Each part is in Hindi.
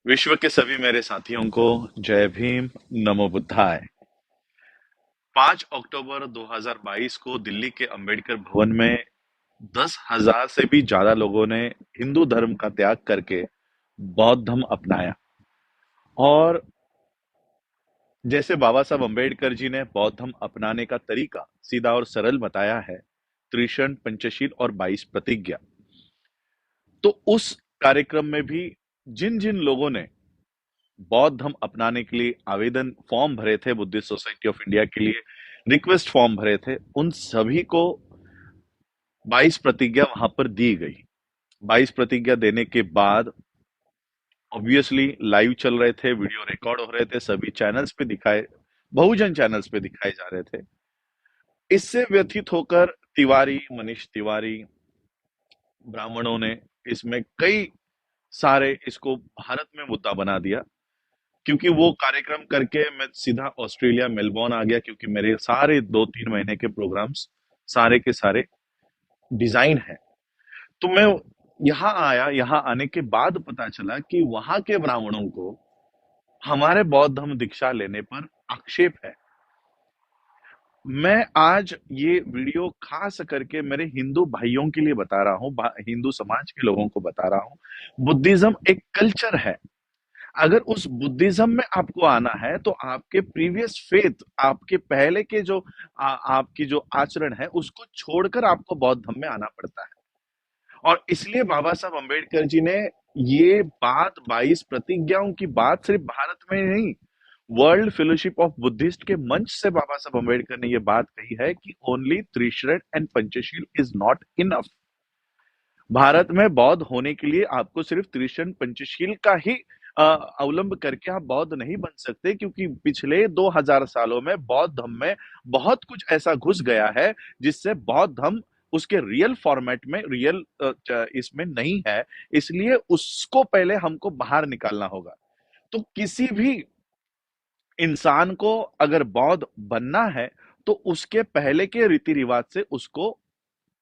विश्व के सभी मेरे साथियों को जय भीम, नमो बुद्धाय। 5 अक्टूबर 2022 को दिल्ली के अंबेडकर भवन में 10,000 से भी ज्यादा लोगों ने हिंदू धर्म का त्याग करके बौद्ध धर्म अपनाया। और जैसे बाबा साहब अंबेडकर जी ने बौद्ध धर्म अपनाने का तरीका सीधा और सरल बताया है, त्रिशरण, पंचशील और 22 प्रतिज्ञा। तो उस कार्यक्रम में भी जिन जिन लोगों ने बौद्ध धर्म अपनाने के लिए आवेदन फॉर्म भरे थे, बुद्धिस्ट सोसाइटी ऑफ इंडिया के लिए रिक्वेस्ट फॉर्म भरे थे, उन सभी को 22 प्रतिज्ञा वहां पर दी गई। 22 प्रतिज्ञा देने के बाद ऑब्वियसली लाइव चल रहे थे, वीडियो रिकॉर्ड हो रहे थे, सभी चैनल्स पे दिखाए, बहुजन चैनल्स पे दिखाए जा रहे थे। इससे व्यथित होकर तिवारी, मनीष तिवारी, ब्राह्मणों ने इसमें कई सारे इसको भारत में मुद्दा बना दिया। क्योंकि वो कार्यक्रम करके मैं सीधा ऑस्ट्रेलिया मेलबोर्न आ गया, क्योंकि मेरे सारे 2-3 महीने के प्रोग्राम्स सारे के सारे डिजाइन है। तो मैं यहाँ आया, यहाँ आने के बाद पता चला कि वहां के ब्राह्मणों को हमारे बौद्ध धर्म दीक्षा लेने पर आक्षेप है। मैं आज ये वीडियो खास करके मेरे हिंदू भाइयों के लिए बता रहा हूँ, हिंदू समाज के लोगों को बता रहा हूँ। बुद्धिज्म एक कल्चर है। अगर उस बुद्धिज्म में आपको आना है तो आपके प्रीवियस फेथ, आपके पहले के जो आपकी जो आचरण है उसको छोड़कर आपको बौद्ध धर्म में आना पड़ता है। और इसलिए बाबा साहब अंबेडकर जी ने ये बात, 22 प्रतिज्ञाओं की बात सिर्फ भारत में नहीं, वर्ल्ड फेलोशिप ऑफ बुद्धिस्ट के मंच से बाबा साहब अंबेडकर ने ये बात कही है कि only Trisharan and Panchsheel is not enough. Bharat में बौद्ध होने के लिए आपको सिर्फ त्रिशरण पंचशील का ही अवलंब करके आप बौद्ध नहीं बन सकते, क्योंकि पिछले 2000 सालों में बौद्ध धर्म में बहुत कुछ ऐसा घुस गया है जिससे बौद्ध धर्म उसके रियल फॉर्मेट में, रियल इसमें नहीं है। इसलिए उसको पहले हमको बाहर निकालना होगा। तो किसी भी इंसान को अगर बौद्ध बनना है तो उसके पहले के रीति रिवाज से उसको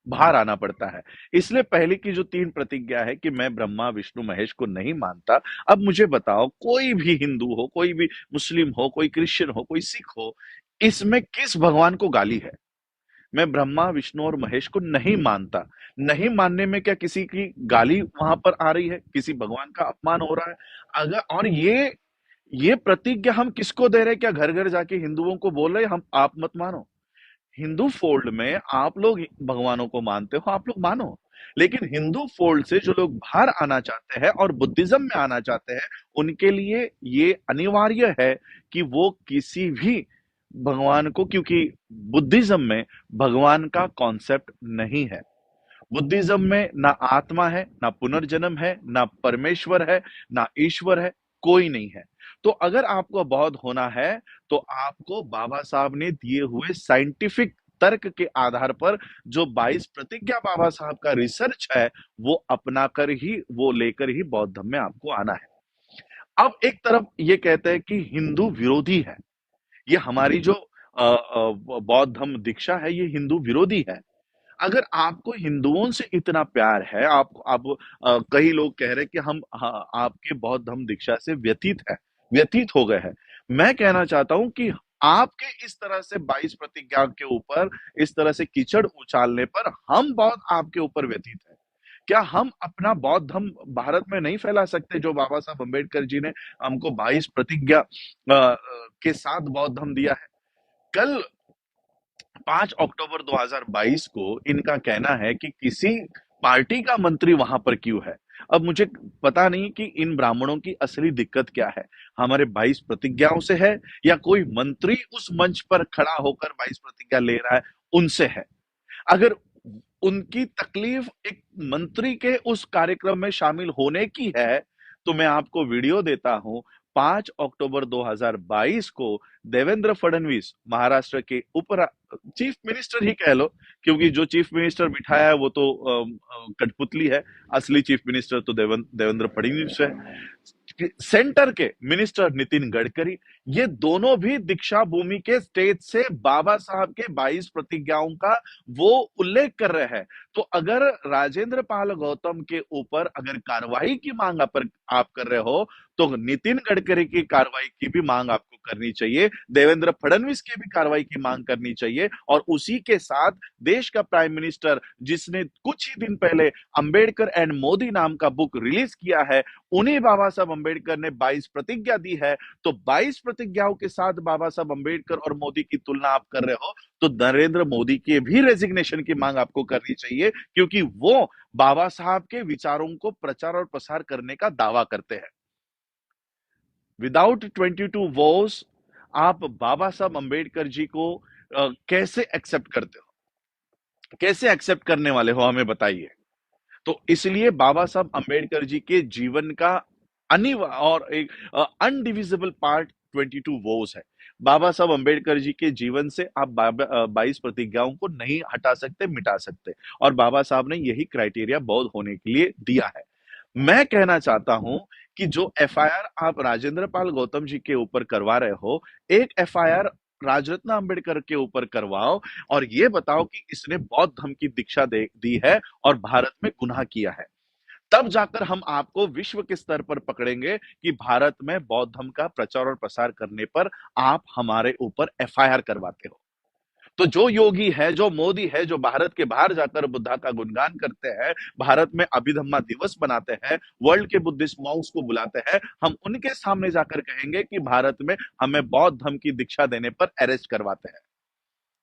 बाहर आना पड़ता है। इसलिए पहले की जो 3 प्रतिज्ञा है कि मैं ब्रह्मा, विष्णु, महेश को नहीं मानता। अब मुझे बताओ, कोई भी हिंदू हो, कोई भी मुस्लिम हो, कोई क्रिश्चियन हो, कोई सिख हो, इसमें किस भगवान को गाली है? मैं ब्रह्मा, विष्णु और महेश को नहीं मानता। नहीं मानने में क्या किसी की गाली वहां पर आ रही है? किसी भगवान का अपमान हो रहा है? अगर और ये प्रतिज्ञा हम किसको दे रहे हैं? क्या घर घर जाके हिंदुओं को बोल रहे हैं हम आप मत मानो? हिंदू फोल्ड में आप लोग भगवानों को मानते हो, आप लोग मानो। लेकिन हिंदू फोल्ड से जो लोग बाहर आना चाहते हैं और बुद्धिज्म में आना चाहते हैं, उनके लिए ये अनिवार्य है कि वो किसी भी भगवान को, क्योंकि बुद्धिज्म में भगवान का कॉन्सेप्ट नहीं है। बुद्धिज्म में ना आत्मा है, ना पुनर्जन्म है, ना परमेश्वर है, ना ईश्वर है, कोई नहीं है। तो अगर आपको बौद्ध होना है तो आपको बाबा साहब ने दिए हुए साइंटिफिक तर्क के आधार पर जो 22 प्रतिज्ञा बाबा साहब का रिसर्च है, वो अपना कर ही, वो लेकर ही बौद्ध धर्म में आपको आना है। अब एक तरफ ये कहते हैं कि हिंदू विरोधी है, ये हमारी जो बौद्ध धर्म दीक्षा है ये हिंदू विरोधी है। अगर आपको हिंदुओं से इतना प्यार है, आप कई लोग कह रहे हैं कि हम आपके बौद्ध धर्म दीक्षा से व्यतीत हो गए हैं। मैं कहना चाहता हूं कि आपके इस तरह से 22 प्रतिज्ञा के ऊपर इस तरह से कीचड़ उछालने पर हम बौद्ध आपके ऊपर व्यतीत है। क्या हम अपना बौद्ध धर्म भारत में नहीं फैला सकते, जो बाबा साहब अम्बेडकर जी ने हमको 22 प्रतिज्ञा के साथ बौद्ध धर्म दिया है? कल 5 अक्टूबर 2022 को इनका कहना है कि किसी पार्टी का मंत्री वहां पर क्यों है। अब मुझे पता नहीं कि इन ब्राह्मणों की असली दिक्कत क्या है, हमारे 22 प्रतिज्ञाओं से है या कोई मंत्री उस मंच पर खड़ा होकर 22 प्रतिज्ञा ले रहा है उनसे है। अगर उनकी तकलीफ एक मंत्री के उस कार्यक्रम में शामिल होने की है तो मैं आपको वीडियो देता हूं। 5 अक्टूबर 2022 को देवेंद्र फडणवीस, महाराष्ट्र के उप चीफ मिनिस्टर ही कह लो, क्योंकि जो चीफ मिनिस्टर बिठाया है वो तो कठपुतली है। असली चीफ मिनिस्टर तो देवेंद्र फडणवीस है। सेंटर के मिनिस्टर नितिन गडकरी, ये दोनों भी दीक्षा भूमि के स्टेज से बाबा साहब के 22 प्रतिज्ञाओं का वो उल्लेख कर रहे हैं। तो अगर राजेंद्र पाल गौतम के ऊपर अगर कार्रवाई की मांग आप कर रहे हो, तो नितिन गडकरी की कार्रवाई की भी मांग आपको करनी चाहिए, देवेंद्र फडणवीस की भी कार्रवाई की मांग करनी चाहिए, और उसी के साथ देश का प्राइम मिनिस्टर जिसने कुछ ही दिन पहले अंबेडकर एंड मोदी नाम का बुक रिलीज किया है, उन्हीं बाबा साहब अंबेडकर ने 22 प्रतिज्ञा दी है। तो 22 प्रतिज्ञाओं के साथ बाबा साहब अंबेडकर और मोदी की तुलना आप कर रहे हो, तो नरेंद्र मोदी के भी रेजिग्नेशन की मांग आपको करनी चाहिए, क्योंकि वो बाबा साहब के विचारों को प्रचार और प्रसार करने का दावा करते हैं। विदाउट 22 वोस आप बाबा साहब अंबेडकर जी को कैसे एक्सेप्ट करते हो, कैसे एक्सेप्ट करने वाले हो, हमें बताइए। तो इसलिए बाबा साहब अंबेडकर जी के जीवन का अनिवार्य और एक अनडिविजिबल पार्ट 22 वोस है। बाबा साहब अंबेडकर जी के जीवन से आप 22 प्रतिज्ञाओं को नहीं हटा सकते, मिटा सकते, और बाबा साहब ने यही क्राइटेरिया बौद्ध होने के लिए दिया है। मैं कहना चाहता हूं कि जो एफआईआर आप राजेंद्र पाल गौतम जी के ऊपर करवा रहे हो, एक एफआईआर राजरत्न अंबेडकर के ऊपर करवाओ, और ये बताओ कि इसने बौद्ध धर्म की दीक्षा दी है और भारत में गुनाह किया है। तब जाकर हम आपको विश्व के स्तर पर पकड़ेंगे कि भारत में बौद्ध धर्म का प्रचार और प्रसार करने पर आप हमारे ऊपर एफआईआर करवाते हो। तो जो योगी है, जो मोदी है, जो भारत के बाहर जाकर बुद्धा का गुणगान करते हैं, भारत में अभिधम्मा दिवस बनाते हैं, वर्ल्ड के बुद्धिस्ट मॉन्क्स को बुलाते हैं, हम उनके सामने जाकर कहेंगे कि भारत में हमें बौद्ध धर्म की दीक्षा देने पर अरेस्ट करवाते हैं।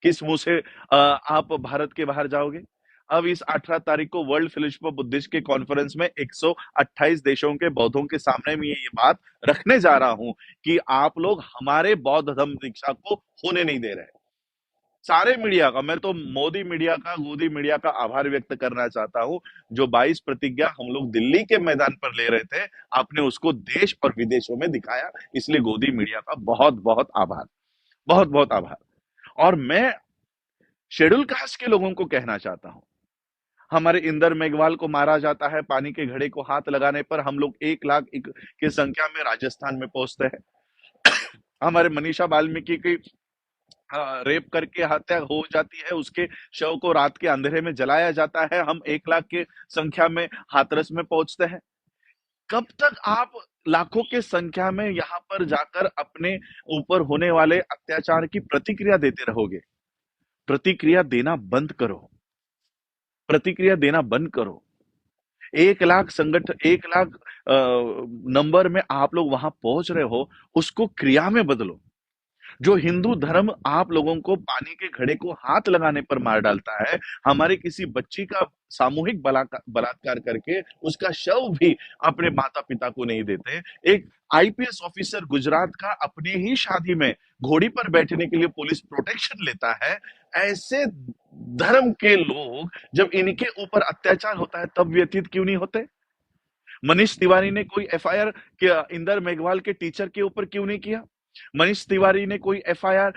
किस मुंह से आप भारत के बाहर जाओगे? अब इस 18 तारीख को वर्ल्ड फेलोशिप ऑफ बुद्धिस्ट के कॉन्फ्रेंस में 128 देशों के बौद्धों के सामने में ये बात रखने जा रहा हूं कि आप लोग हमारे बौद्ध धर्म दीक्षा को होने नहीं दे रहे। सारे मीडिया का, मैं तो मोदी मीडिया का, गोदी मीडिया का आभार व्यक्त करना चाहता हूं। जो 22 प्रतिज्ञा हम लोग दिल्ली के मैदान पर ले रहे थे, आपने उसको देश और विदेशों में दिखाया, इसलिए गोदी मीडिया का बहुत बहुत आभार, बहुत बहुत आभार। और मैं शेड्यूल कास्ट के लोगों को कहना चाहता हूं, हमारे इंदर मेघवाल को मारा जाता है, पानी के घड़े को हाथ लगाने पर हम लोग 1 लाख की संख्या में राजस्थान में पहुंचते हैं। हमारे मनीषा वाल्मीकि की रेप करके हत्या हो जाती है, उसके शव को रात के अंधेरे में जलाया जाता है, हम 1 लाख के संख्या में हाथरस में पहुंचते हैं। कब तक आप लाखों के संख्या में यहाँ पर जाकर अपने ऊपर होने वाले अत्याचार की प्रतिक्रिया देते रहोगे? प्रतिक्रिया देना बंद करो, प्रतिक्रिया देना बंद करो। 1 लाख संगठन, 1 लाख नंबर में आप लोग वहां पहुंच रहे हो, उसको क्रिया में बदलो। जो हिंदू धर्म आप लोगों को पानी के घड़े को हाथ लगाने पर मार डालता है, हमारे किसी बच्ची का सामूहिक बलात्कार करके उसका शव भी अपने माता पिता को नहीं देते, एक आईपीएस ऑफिसर गुजरात का अपने ही शादी में घोड़ी पर बैठने के लिए पुलिस प्रोटेक्शन लेता है, ऐसे धर्म के लोग जब इनके ऊपर अत्याचार होता है तब व्यथित क्यों नहीं होते? मनीष तिवारी ने कोई एफआईआर इंदर मेघवाल के टीचर के ऊपर क्यों नहीं किया? मनीष तिवारी ने कोई एफआईआर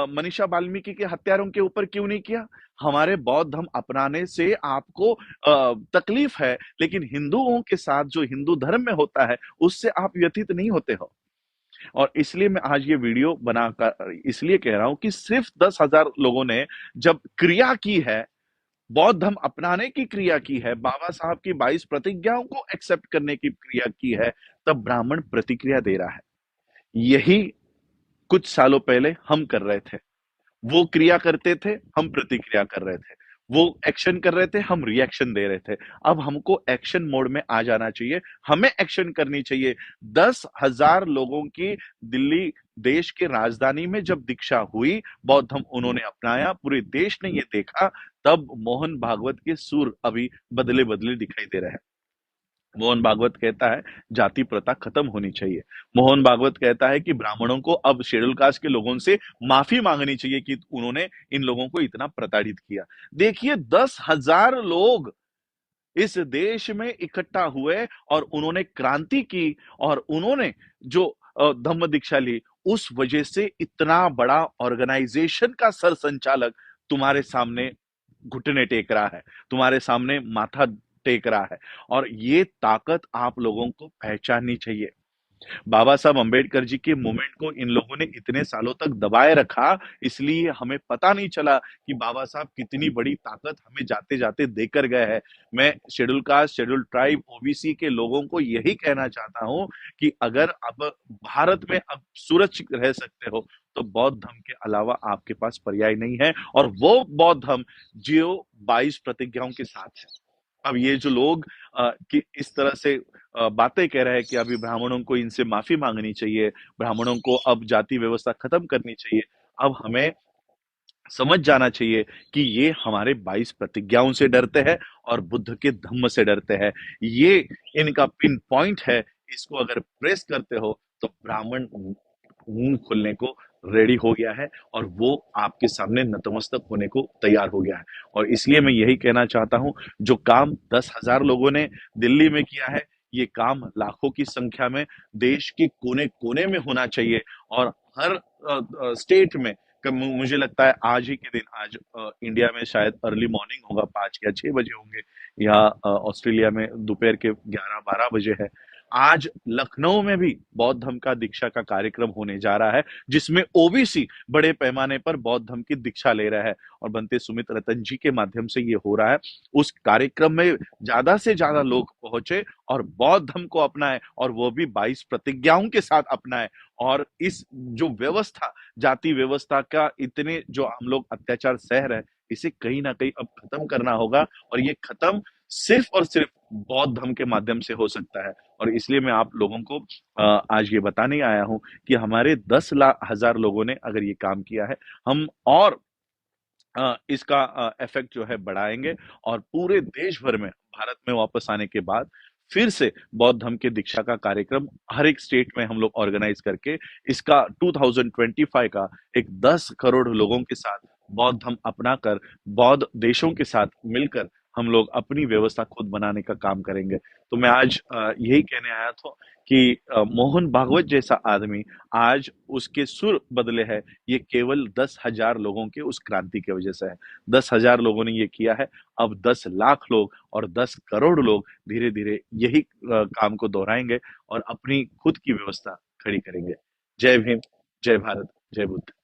मनीषा वाल्मीकि के हत्यारों के ऊपर क्यों नहीं किया? हमारे बौद्ध धर्म अपनाने से आपको तकलीफ है, लेकिन हिंदुओं के साथ जो हिंदू धर्म में होता है उससे आप व्यथित नहीं होते हो। और इसलिए मैं आज ये वीडियो बनाकर इसलिए कह रहा हूं कि सिर्फ 10,000 लोगों ने जब क्रिया की है, बौद्ध धर्म अपनाने की क्रिया की है, बाबा साहब की 22 प्रतिज्ञाओं को एक्सेप्ट करने की क्रिया की है, तब ब्राह्मण प्रतिक्रिया दे रहा है। यही कुछ सालों पहले हम कर रहे थे। वो क्रिया करते थे, हम प्रतिक्रिया कर रहे थे। वो एक्शन कर रहे थे, हम रिएक्शन दे रहे थे। अब हमको एक्शन मोड में आ जाना चाहिए, हमें एक्शन करनी चाहिए। 10,000 लोगों की दिल्ली देश के राजधानी में जब दीक्षा हुई, बौद्ध धर्म उन्होंने अपनाया, पूरे देश ने ये देखा, तब मोहन भागवत के सुर अभी बदले बदले दिखाई दे रहे हैं। मोहन भागवत कहता है जाति प्रथा खत्म होनी चाहिए। मोहन भागवत कहता है कि ब्राह्मणों को अब शेड्यूल कास्ट के लोगों से माफी मांगनी चाहिए कि उन्होंने इन लोगों को इतना प्रताड़ित किया। देखिए 10,000 लोग इस देश में इकट्ठा हुए और उन्होंने क्रांति की, और उन्होंने जो धम्म दीक्षा ली, उस वजह से इतना बड़ा ऑर्गेनाइजेशन का सर संचालक तुम्हारे सामने घुटने टेक रहा है, तुम्हारे सामने माथा टेक रहा है। और ये ताकत आप लोगों को पहचाननी चाहिए। बाबा साहब अंबेडकर जी के मूवमेंट को इन लोगों ने इतने सालों तक दबाए रखा, इसलिए हमें पता नहीं चला कि बाबा साहब कितनी बड़ी ताकत हमें जाते-जाते देकर गए हैं। मैं schedule caste, schedule tribe, OBC के लोगों को यही कहना चाहता हूँ कि अगर अब भारत में अब सुरक्षित रह सकते हो, तो बौद्ध धर्म के अलावा आपके पास पर्याय नहीं है और वो बौद्ध धर्म जो 22 प्रतिज्ञाओं के साथ है। अब ये जो लोग कि इस तरह से बातें कह रहे हैं कि अभी ब्राह्मणों को इनसे माफी मांगनी चाहिए, ब्राह्मणों को अब जाति व्यवस्था खत्म करनी चाहिए। अब हमें समझ जाना चाहिए कि ये हमारे 22 प्रतिज्ञाओं से डरते हैं और बुद्ध के धम्म से डरते हैं। ये इनका पिन पॉइंट है। इसको अगर प्रेस करते हो तो ब्राह्मण मुंह खोलने को रेडी हो गया है और वो आपके सामने नतमस्तक होने को तैयार हो गया है। और इसलिए मैं यही कहना चाहता हूं, जो काम 10,000 लोगों ने दिल्ली में किया है, ये काम लाखों की संख्या में देश के कोने कोने में होना चाहिए। और हर स्टेट में मुझे लगता है आज ही के दिन, आज इंडिया में शायद अर्ली मॉर्निंग होगा, 5 या 6 बजे होंगे, या ऑस्ट्रेलिया में दोपहर के 11-12 बजे है। आज लखनऊ में भी बौद्ध धर्म का दीक्षा का कार्यक्रम होने जा रहा है, जिसमें ओबीसी बड़े पैमाने पर बौद्ध धर्म की दीक्षा ले रहा है और बनते सुमित रतन जी के माध्यम से ये हो रहा है। उस कार्यक्रम में ज्यादा से ज्यादा लोग पहुंचे और बौद्ध धर्म को अपनाए, और वो भी 22 प्रतिज्ञाओं के साथ अपनाए। और इस जो व्यवस्था, जाति व्यवस्था का इतने जो हम लोग अत्याचार सह रहे हैं, इसे कहीं ना कहीं अब खत्म करना होगा। और ये खत्म सिर्फ और सिर्फ बौद्ध धर्म के माध्यम से हो सकता है। और इसलिए मैं आप लोगों को आज ये बताने आया हूं कि हमारे 10,000 लोगों ने अगर ये काम किया है, हम और इसका इफेक्ट जो है बढ़ाएंगे। और पूरे देश भर में भारत में वापस आने के बाद फिर से बौद्ध धर्म के दीक्षा का कार्यक्रम हर एक स्टेट में हम लोग ऑर्गेनाइज करके इसका 2025 का एक 10 करोड़ लोगों के साथ बौद्ध धर्म अपनाकर बौद्ध देशों के साथ मिलकर हम लोग अपनी व्यवस्था खुद बनाने का काम करेंगे। तो मैं आज यही कहने आया था कि मोहन भागवत जैसा आदमी, आज उसके सुर बदले हैं, ये केवल 10,000 लोगों के उस क्रांति की वजह से है। 10,000 लोगों ने ये किया है। अब 10 लाख लोग और 10 करोड़ लोग धीरे धीरे यही काम को दोहराएंगे और अपनी खुद की व्यवस्था खड़ी करेंगे। जय भीम, जय भारत, जय बुद्ध।